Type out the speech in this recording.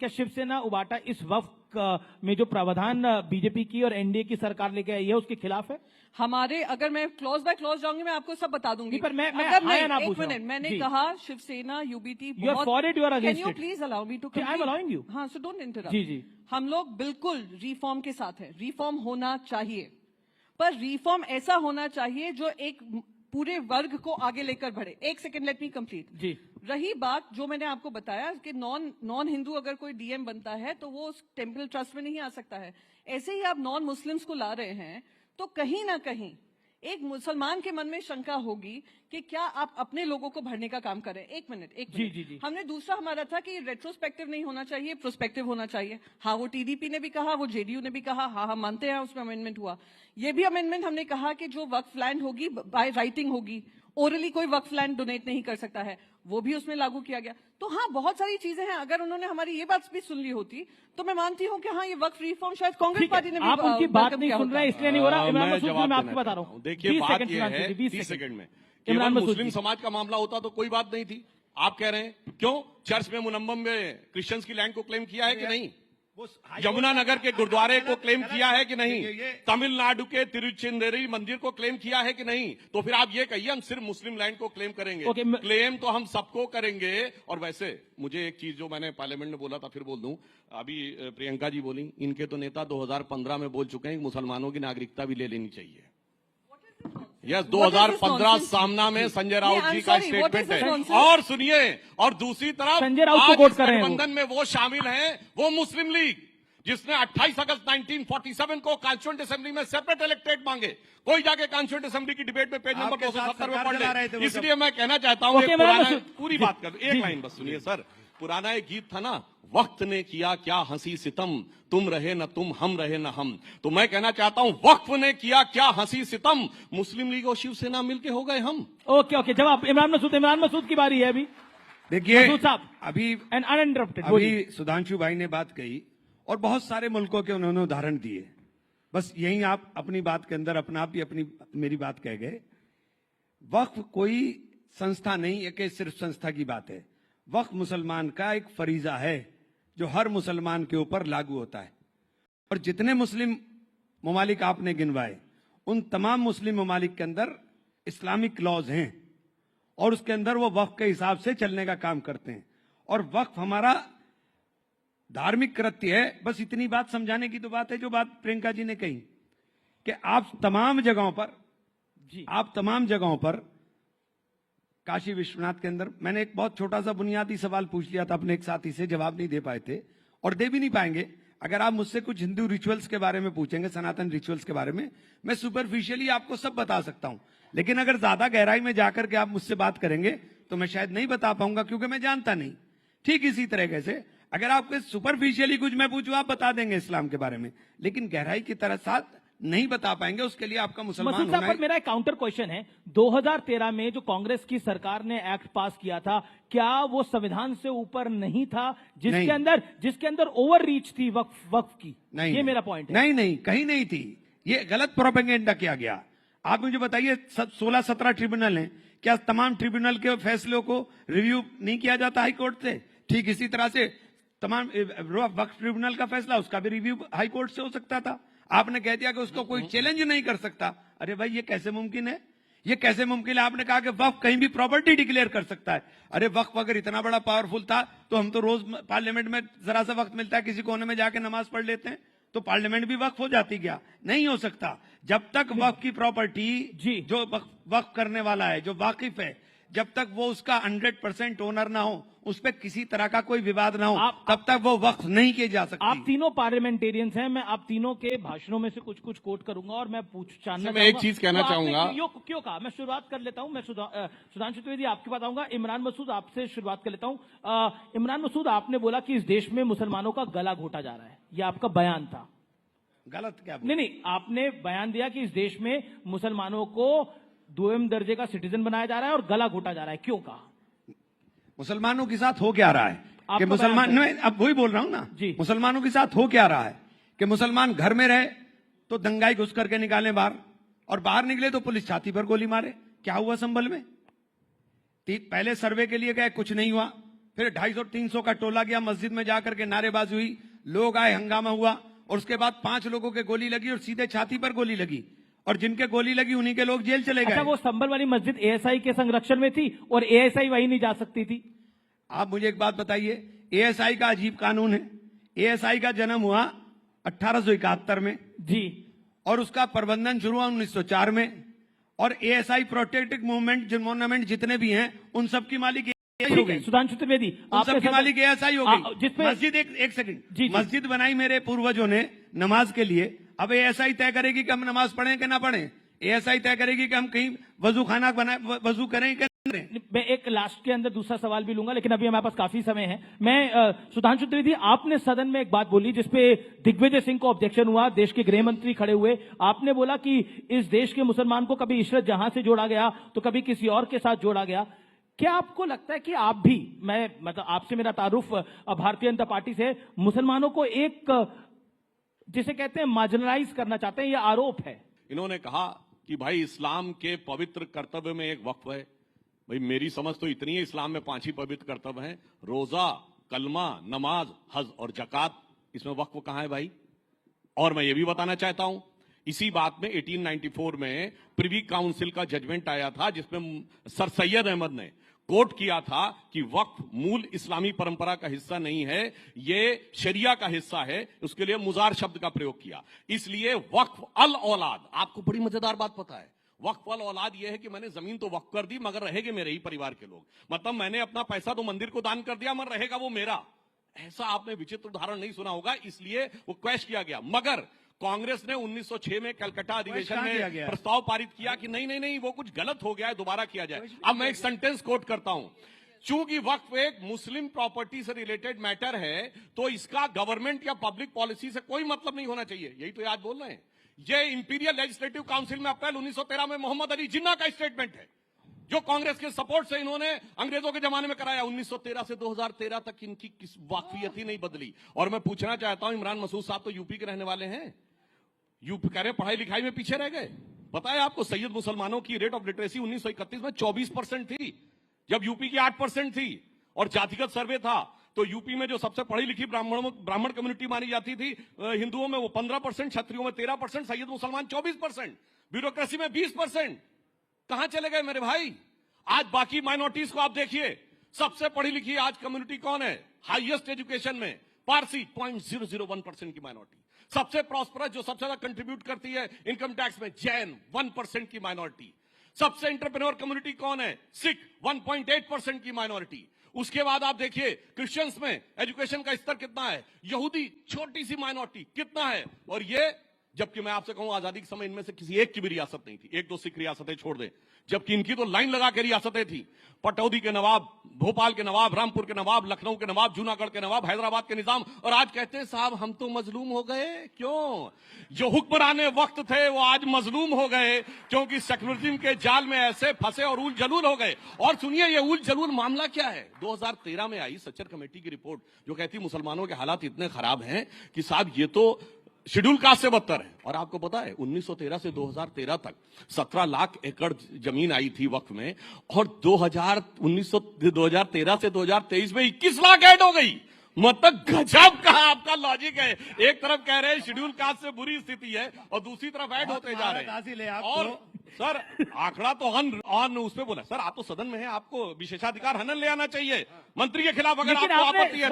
क्या शिवसेना उबाटा इस वक्त में जो प्रावधान बीजेपी की और एनडीए की सरकार लेके आई है उसके खिलाफ है? हमारे, अगर मैं क्लॉज बाय क्लॉज जाऊंगी, मैं आपको सब बता दूंगी। पर मैं अगर हाँ या ना नहीं, पूछ एक रहा हूं। मिनट, मैंने जी। कहा Shiv Sena UBT You are for it, you are against can you it. Please allow me to जी, I am allowing you. हाँ, सो डोंट इंटरप्ट। जी, जी। हम लोग बिल्कुल रिफॉर्म के साथ है, रिफॉर्म होना चाहिए, पर रिफॉर्म ऐसा होना चाहिए जो एक पूरे वर्ग को आगे लेकर बढ़े। एक सेकेंड, लेट मी कंप्लीट। जी। रही बात जो मैंने आपको बताया कि नॉन हिंदू अगर कोई डीएम बनता है तो वो उस टेम्पल ट्रस्ट में नहीं आ सकता है। ऐसे ही आप नॉन मुस्लिम्स को ला रहे हैं तो कहीं ना कहीं एक मुसलमान के मन में शंका होगी कि क्या आप अपने लोगों को भरने का काम करें। एक मिनट। जी। हमने दूसरा हमारा था कि रेट्रोस्पेक्टिव नहीं होना चाहिए, प्रोस्पेक्टिव होना चाहिए। हाँ, वो टीडीपी ने भी कहा, वो जेडीयू ने भी कहा, हाँ हम मानते हैं उसमें अमेंडमेंट हुआ। ये भी अमेंडमेंट हमने कहा कि जो वक्फ लैंड होगी बाय राइटिंग होगी, ओरली कोई वक्फ लैंड डोनेट नहीं कर सकता है, वो भी उसमें लागू किया गया। तो हाँ, बहुत सारी चीजें हैं। अगर उन्होंने हमारी ये बात भी सुन ली होती तो मैं मानती हूँ कि हाँ, ये वक्फ रिफॉर्म शायद कांग्रेस पार्टी ने भी आप उनकी बात नहीं सुन रहे हैं इसलिए नहीं हो रहा। इमरान मैं मसूद जवाब मैं देना आपको बता चाहता रहा हूं। हूँ। देखिए, बात यह है 30 सेकंड में, केवल इमरान मसूद मुस्लिम जी। समाज का मामला होता तो कोई बात नहीं थी। आप कह रहे हैं क्यों चर्च में मुनम्मम में क्रिश्चियंस की लैंड को क्लेम किया है कि नहीं? यमुनानगर के गुरुद्वारे को क्लेम किया है कि नहीं? तमिलनाडु के तिरुचेंदुरई मंदिर को क्लेम किया है कि नहीं? तो फिर आप ये कहिए हम सिर्फ मुस्लिम लैंड को क्लेम करेंगे। क्लेम तो हम सबको करेंगे। और वैसे मुझे एक चीज जो मैंने पार्लियामेंट में बोला था फिर बोल दूं, अभी प्रियंका जी बोली, इनके तो नेता 2015 में बोल चुके हैं कि मुसलमानों की नागरिकता भी ले लेनी चाहिए। यस, 2015 सामना में संजय राउत जी का स्टेटमेंट है। और सुनिए, और दूसरी तरफ संजय राउत को कोट कर रहे हैं गठबंधन में वो शामिल हैं, वो मुस्लिम लीग, जिसने 28 अगस्त 1947 को कॉन्स्टिट्यूएंट असेंबली में सेपरेट इलेक्टेड मांगे। कोई जाके कॉन्स्टिट्यूएंट असेंबली की डिबेट में पेज नंबर 270 में पढ़ ले। इसलिए मैं कहना चाहता हूं, पूरी बात कर, एक लाइन बस सुनिए सर। पुराना एक गीत था ना, वक्त ने किया क्या हंसी सितम, तुम रहे न तुम, हम रहे न हम। तो मैं कहना चाहता हूं, वक्फ ने किया क्या हंसी सितम, मुस्लिम लीग और शिवसेना मिलके हो गए हम। ओके, जवाब इमरान मसूद की बारी है अभी। देखिए, अभी अनइंटरप्टेड अभी सुधांशु भाई ने बात कही और बहुत सारे मुल्कों के उन्होंने उदाहरण दिए। बस यही आप अपनी बात के अंदर अपना आप ही अपनी मेरी बात कह गए। वक्फ कोई संस्था नहीं है कि सिर्फ संस्था की बात है। वक्फ मुसलमान का एक फरीजा है जो हर मुसलमान के ऊपर लागू होता है। और जितने मुस्लिम ममालिक आपने गिनवाए, उन तमाम मुस्लिम ममालिक के अंदर इस्लामिक लॉज हैं और उसके अंदर वो वक्फ के हिसाब से चलने का काम करते हैं। और वक्फ हमारा धार्मिक कृत्य है। बस इतनी बात समझाने की तो बात है जो बात प्रियंका जी ने कही कि आप तमाम जगहों पर काशी विश्वनाथ के अंदर, मैंने एक बहुत छोटा सा बुनियादी सवाल पूछ लिया था अपने एक साथी से, जवाब नहीं दे पाए थे और दे भी नहीं पाएंगे। अगर आप मुझसे कुछ हिंदू रिचुअल्स के बारे में पूछेंगे, सनातन रिचुअल्स के बारे में, मैं सुपरफिशियली आपको सब बता सकता हूं। लेकिन अगर ज्यादा गहराई में जाकर के आप मुझसे बात करेंगे तो मैं शायद नहीं बता पाऊंगा, क्योंकि मैं जानता नहीं। ठीक इसी तरीके से अगर आपके सुपरफिशियली कुछ मैं पूछूं, आप बता देंगे इस्लाम के बारे में, लेकिन गहराई की तरह साथ नहीं बता पाएंगे। उसके लिए आपका मुसलमान होना है। पर मेरा एक काउंटर क्वेश्चन है, 2013 में जो कांग्रेस की सरकार ने एक्ट पास किया था, क्या वो संविधान से ऊपर नहीं था, जिसके अंदर ओवर रीच थी वक्फ की? नहीं, ये मेरा पॉइंट है। नहीं, कहीं नहीं थी। ये गलत प्रोपेगेंडा किया गया। आप मुझे बताइए, 16-17 ट्रिब्यूनल हैं, क्या तमाम ट्रिब्यूनल के फैसलों को रिव्यू नहीं किया जाता हाई कोर्ट से? ठीक इसी तरह से तमाम वक्फ ट्रिब्यूनल का फैसला, उसका भी रिव्यू हाई कोर्ट से हो सकता था। आपने कह दिया कि उसको कोई चैलेंज नहीं कर सकता। अरे भाई, ये कैसे मुमकिन है? ये कैसे मुमकिन है? आपने कहा कि वक्फ कहीं भी प्रॉपर्टी डिक्लेयर कर सकता है। अरे वक्फ अगर इतना बड़ा पावरफुल था तो हम तो रोज पार्लियामेंट में जरा सा वक्त मिलता है, किसी कोने में जाके नमाज पढ़ लेते हैं, तो पार्लियामेंट भी वक्फ हो जाती। क्या नहीं हो सकता? जब तक वक्फ की प्रॉपर्टी जो वक्फ करने वाला है, जो वाकिफ है, जब तक वो उसका 100% ओनर ना हो, उस पर किसी तरह का कोई विवाद ना हो, तब तक वो वक्फ नहीं किए जा सकती। आप तीनों पार्लियामेंटियंस हैं, मैं आप तीनों के भाषणों में से कुछ कोट करूंगा और मैं मैं एक चीज कहना चाहूंगा। क्यों कहा? मैं शुरुआत कर लेता हूं। मैं सुधांशु त्रिवेदी आपके पास आऊंगा। इमरान मसूद आपसे शुरुआत कर लेता हूं। इमरान मसूद, आपने बोला कि इस देश में मुसलमानों का गला घोटा जा रहा है, यह आपका बयान था। गलत क्या? नहीं, आपने बयान दिया कि इस देश में मुसलमानों को 2वे दर्जे का सिटीजन बनाया जा रहा है और गला घोटा जा रहा है। क्यों कहा? मुसलमानों के साथ हो क्या रहा है कि मुसलमान, अब वही बोल रहा हूं ना जी। मुसलमानों के साथ हो क्या रहा है कि मुसलमान घर में रहे तो दंगाई घुस करके निकाले बाहर, और बाहर निकले तो पुलिस छाती पर गोली मारे। क्या हुआ संभल में? पहले सर्वे के लिए गए, कुछ नहीं हुआ, फिर 250-300 का टोला गया, मस्जिद में जाकर के नारेबाजी हुई, लोग आए, हंगामा हुआ, और उसके बाद 5 लोगों के गोली लगी और सीधे छाती पर गोली लगी, और जिनके गोली लगी उन्हीं के लोग जेल चले अच्छा, गए। वो संभल वाली मस्जिद एएसआई के संरक्षण में थी और एएसआई वहीं नहीं जा सकती थी। आप मुझे एक बात बताइए, एएसआई का अजीब कानून है। एएसआई का जन्म हुआ 1871 में जी, और उसका प्रबंधन शुरू हुआ 1904 में, और एएसआई प्रोटेक्टिव मूवमेंट जितने भी हैं उन सबकी मालिक ASI हो गई। सुधांशु त्रिवेदी, उन आपके सबकी साथ- मालिक एएसआई हो गई। जिसपे मस्जिद एक सेकंड, जी, जी। मस्जिद बनाई मेरे पूर्वजों ने नमाज के लिए, अब एएसआई तय करेगी कि हम नमाज पढ़ें कि ना पढ़ें। एएसआई तय करेगी कि हम कहीं वजू खाना बनाए, वजू करें कि नहीं करें। मैं एक लास्ट के अंदर दूसरा सवाल भी लूंगा, लेकिन अभी हमारे पास काफी समय है। मैं सुधांशु त्रिवेदी, आपने सदन में एक बात बोली जिसपे दिग्विजय सिंह को ऑब्जेक्शन हुआ, देश के गृह मंत्री खड़े हुए। आपने बोला कि इस देश के मुसलमान को कभी इशरत जहां से जोड़ा गया तो कभी किसी और के साथ जोड़ा गया। क्या आपको लगता है कि आप भी, मैं मतलब आपसे मेरा तारुफ भारतीय जनता पार्टी से, मुसलमानों को एक जिसे कहते हैं मार्जिनलाइज करना चाहते हैं, यह आरोप है? इन्होंने कहा कि भाई इस्लाम के पवित्र कर्तव्य में एक वक्फ है। भाई मेरी समझ तो इतनी है, इस्लाम में 5 ही पवित्र कर्तव्य हैं, रोजा, कलमा, नमाज, हज और जकात। इसमें वक्फ कहां है भाई? और मैं ये भी बताना चाहता हूं, इसी बात में 1894 में प्रिवी काउंसिल का जजमेंट आया था, जिसमें सर सैयद अहमद ने कोट किया था कि वक्फ मूल इस्लामी परंपरा का हिस्सा नहीं है, ये शरिया का हिस्सा है। उसके लिए मुजार शब्द का प्रयोग किया। इसलिए वक्फ अल औलाद, आपको बड़ी मजेदार बात पता है, वक्फ अल औलाद यह है कि मैंने जमीन तो वक्फ कर दी मगर रहेंगे मेरे ही परिवार के लोग। मतलब मैंने अपना पैसा तो मंदिर को दान कर दिया मगर रहेगा वो मेरा। ऐसा आपने विचित्र उदाहरण नहीं सुना होगा, इसलिए वो क्वैश किया गया। मगर कांग्रेस ने 1906 में कलकत्ता अधिवेशन में प्रस्ताव पारित किया कि नहीं नहीं नहीं, वो कुछ गलत हो गया है, दोबारा किया जाए। अब मैं एक सेंटेंस कोट करता हूं, चूंकि वक्फ एक मुस्लिम प्रॉपर्टी से रिलेटेड मैटर है तो इसका गवर्नमेंट या पब्लिक पॉलिसी से कोई मतलब नहीं होना चाहिए। यही तो आज बोल रहे हैं। ये इंपीरियल लेजिस्लेटिव काउंसिल में अप्रैल 1913 में मोहम्मद अली जिन्ना का स्टेटमेंट है, जो कांग्रेस के सपोर्ट से इन्होंने अंग्रेजों के जमाने में कराया। 1913 से 2013 तक इनकी किस वाकफियत ही नहीं बदली। और मैं पूछना चाहता हूं, इमरान मसूद साहब तो यूपी के रहने वाले हैं, यूपी कह रहे पढ़ाई लिखाई में पीछे रह गए। पता है आपको, सैयद मुसलमानों की रेट ऑफ लिटरेसी 1931 में 24% थी, जब यूपी की 8% थी। और जातिगत सर्वे था तो यूपी में जो सबसे पढ़ी लिखी ब्राह्मण कम्युनिटी मानी जाती थी हिंदुओं में, वो 15%, क्षत्रियों में 13%, सैयद मुसलमान 24%, ब्यूरोक्रेसी में 20%। कहां चले गए मेरे भाई? आज बाकी माइनॉरिटीज को आप देखिए, सबसे पढ़ी लिखी आज कम्युनिटी कौन है? हाईएस्ट एजुकेशन में पारसी 0.001% की माइनॉरिटी। सबसे प्रॉस्परस, जो सबसे ज्यादा कंट्रीब्यूट करती है इनकम टैक्स में, जैन 1% की माइनॉरिटी। सबसे एंटरप्रेन्योर कम्युनिटी कौन है? सिख 1.8% की माइनॉरिटी। उसके बाद आप देखिए क्रिश्चियंस में एजुकेशन का स्तर कितना है, यहूदी छोटी सी माइनॉरिटी कितना है। और ये, जबकि मैं आपसे कहूं आजादी के समय इनमें से किसी एक की भी रियासत नहीं थी, 1-2 सिख रियासतें छोड़ दें, जबकि इनकी तो लाइन लगा के रियासतें थी। पटौदी के नवाब, भोपाल के नवाब, रामपुर के नवाब, लखनऊ के नवाब, जूनागढ़ के नवाब, हैदराबाद के निजाम। और आज कहते हैं साहब हम तो मजलूम हो गए। क्यों? जो हुक्मराने वक्त थे वो आज मजलूम हो गए, क्योंकि सेक्युलरिज्म के जाल में ऐसे फंसे और उल जलूल हो गए। और सुनिए ये उल जलूल मामला क्या है। 2013 में आई सच्चर कमेटी की रिपोर्ट, जो कहती है मुसलमानों के हालात इतने खराब हैं कि साहब ये तो शेड्यूल कास्ट से बदतर है। और आपको पता है 1913 से 2013 तक 17 लाख एकड़ जमीन आई थी वक्फ में, और 2013 से 2023 में 21 लाख ऐड हो गई। मतलब गजब का आपका लॉजिक है। एक तरफ कह रहे हैं शेड्यूल कास्ट से बुरी स्थिति है और दूसरी तरफ ऐड होते जा रहे हैं। और सर आंकड़ा तो ऑन उस पे बोला। सर आप तो सदन में हैं, आपको विशेषाधिकार हनन ले आना चाहिए। मंत्री के खिलाफ अगर आपको आपत्ति है